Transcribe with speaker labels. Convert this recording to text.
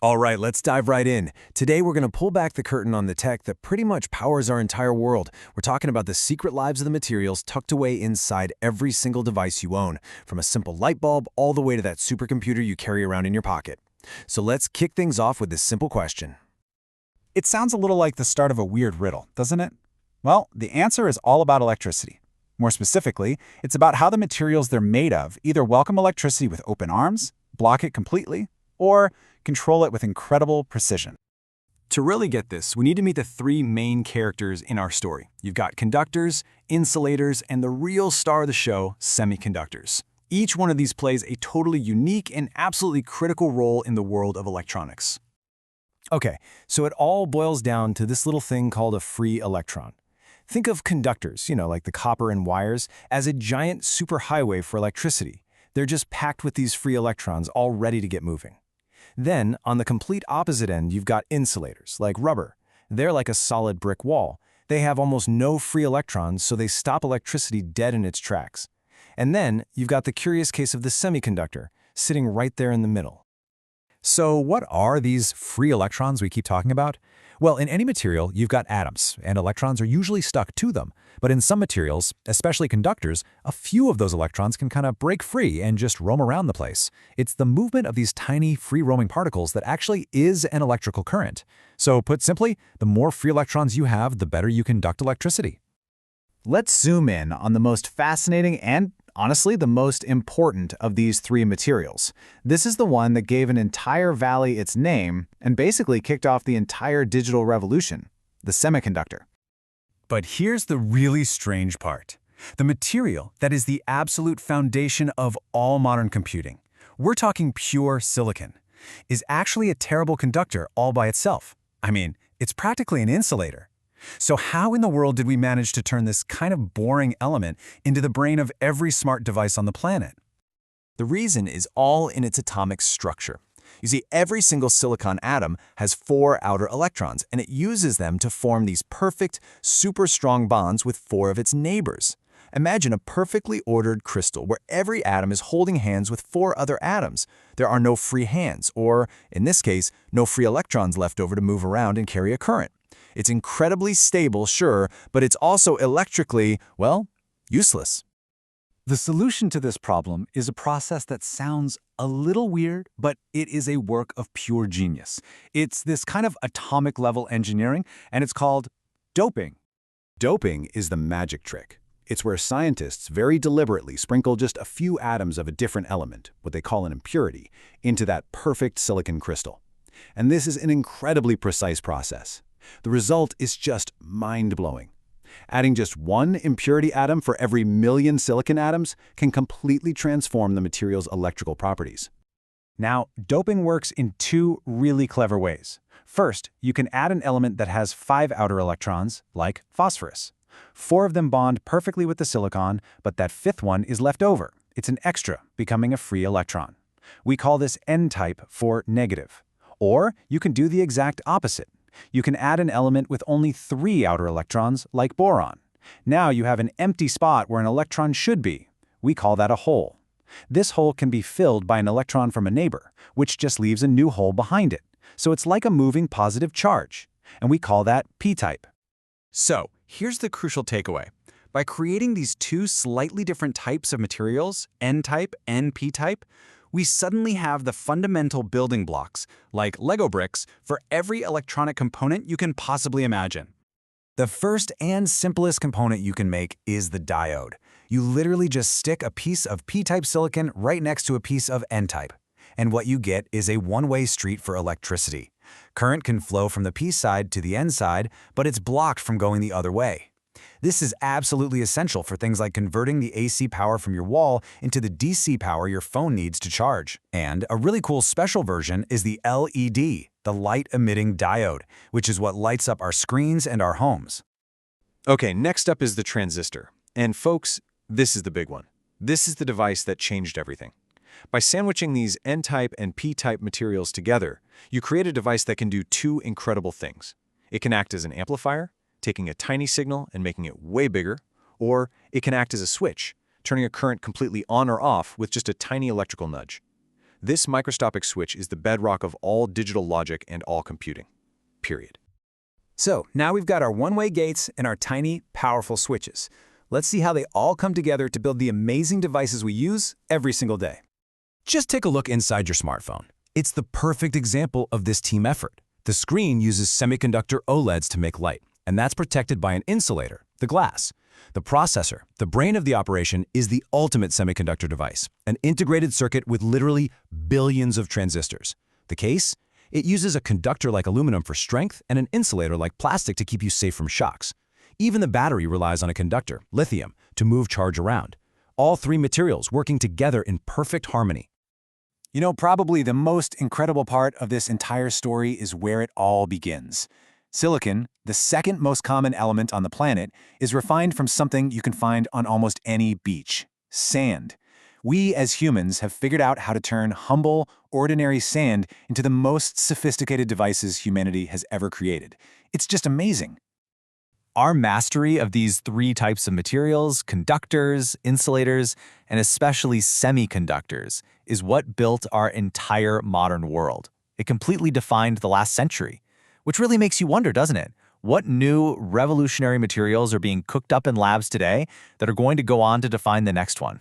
Speaker 1: All right, let's dive right in. Today, we're going to pull back the curtain on the tech that pretty much powers our entire world. We're talking about the secret lives of the materials tucked away inside every single device you own, from a simple light bulb all the way to that supercomputer you carry around in your pocket. So let's kick things off with this simple question.
Speaker 2: It sounds a little like the start of a weird riddle, doesn't it? Well, the answer is all about electricity. More specifically, it's about how the materials they're made of either welcome electricity with open arms, block it completely, or control it with incredible precision.
Speaker 1: To really get this, we need to meet the three main characters in our story. You've got conductors, insulators, and the real star of the show, semiconductors. Each one of these plays a totally unique and absolutely critical role in the world of electronics. Okay, so it all boils down to this little thing called a free electron. Think of conductors, like the copper and wires, as a giant superhighway for electricity. They're just packed with these free electrons all ready to get moving. Then, on the complete opposite end, you've got insulators, like rubber. They're like a solid brick wall. They have almost no free electrons, so they stop electricity dead in its tracks. And then, you've got the curious case of the semiconductor, sitting right there in the middle.
Speaker 3: So what are these free electrons we keep talking about? Well, in any material, you've got atoms, and electrons are usually stuck to them. But in some materials, especially conductors, a few of those electrons can kind of break free and just roam around the place. It's the movement of these tiny, free-roaming particles that actually is an electrical current. So put simply, the more free electrons you have, the better you conduct electricity.
Speaker 2: Let's zoom in on the most fascinating and, honestly, the most important of these three materials. This is the one that gave an entire valley its name and basically kicked off the entire digital revolution, the semiconductor.
Speaker 1: But here's the really strange part. The material that is the absolute foundation of all modern computing, we're talking pure silicon, is actually a terrible conductor all by itself. I mean, it's practically an insulator. So how in the world did we manage to turn this kind of boring element into the brain of every smart device on the planet? The reason is all in its atomic structure. You see, every single silicon atom has 4 outer electrons, and it uses them to form these perfect, super strong bonds with 4 of its neighbors. Imagine a perfectly ordered crystal where every atom is holding hands with 4 other atoms. There are no free hands, or, in this case, no free electrons left over to move around and carry a current. It's incredibly stable, sure, but it's also electrically, well, useless.
Speaker 2: The solution to this problem is a process that sounds a little weird, but it is a work of pure genius. It's this kind of atomic-level engineering, and it's called doping.
Speaker 4: Doping is the magic trick. It's where scientists very deliberately sprinkle just a few atoms of a different element, what they call an impurity, into that perfect silicon crystal. And this is an incredibly precise process. The result is just mind-blowing. Adding just one impurity atom for every million silicon atoms can completely transform the material's electrical properties.
Speaker 2: Now, doping works in 2 really clever ways. First, you can add an element that has 5 outer electrons, like phosphorus. 4 of them bond perfectly with the silicon, but that 5th one is left over. It's an extra, becoming a free electron. We call this N-type for negative. Or you can do the exact opposite. You can add an element with only 3 outer electrons, like boron. Now you have an empty spot where an electron should be. We call that a hole. This hole can be filled by an electron from a neighbor, which just leaves a new hole behind it. So it's like a moving positive charge. And we call that p-type.
Speaker 5: So, here's the crucial takeaway. By creating these 2 slightly different types of materials, N-type and p-type, we suddenly have the fundamental building blocks, like Lego bricks, for every electronic component you can possibly imagine.
Speaker 1: The first and simplest component you can make is the diode. You literally just stick a piece of p-type silicon right next to a piece of n-type. And what you get is a one-way street for electricity. Current can flow from the p side to the n side, but it's blocked from going the other way. This is absolutely essential for things like converting the AC power from your wall into the DC power your phone needs to charge. And a really cool special version is the LED, the light-emitting diode, which is what lights up our screens and our homes.
Speaker 6: Okay, next up is the transistor. And folks, this is the big one. This is the device that changed everything. By sandwiching these N-type and P-type materials together, you create a device that can do 2 incredible things. It can act as an amplifier, taking a tiny signal and making it way bigger, or it can act as a switch, turning a current completely on or off with just a tiny electrical nudge. This microscopic switch is the bedrock of all digital logic and all computing. Period.
Speaker 2: So now we've got our one-way gates and our tiny, powerful switches. Let's see how they all come together to build the amazing devices we use every single day.
Speaker 3: Just take a look inside your smartphone. It's the perfect example of this team effort. The screen uses semiconductor OLEDs to make light, and that's protected by an insulator, the glass. The processor, the brain of the operation, is the ultimate semiconductor device, an integrated circuit with literally billions of transistors. The case? It uses a conductor like aluminum for strength and an insulator like plastic to keep you safe from shocks. Even the battery relies on a conductor, lithium, to move charge around. All three materials working together in perfect harmony.
Speaker 2: You know, probably the most incredible part of this entire story is where it all begins. Silicon, the second most common element on the planet, is refined from something you can find on almost any beach: sand. We as humans have figured out how to turn humble, ordinary sand into the most sophisticated devices humanity has ever created. It's just amazing.
Speaker 5: Our mastery of these three types of materials, conductors, insulators, and especially semiconductors, is what built our entire modern world. It completely defined the last century, which really makes you wonder, doesn't it? What new revolutionary materials are being cooked up in labs today that are going to go on to define the next one?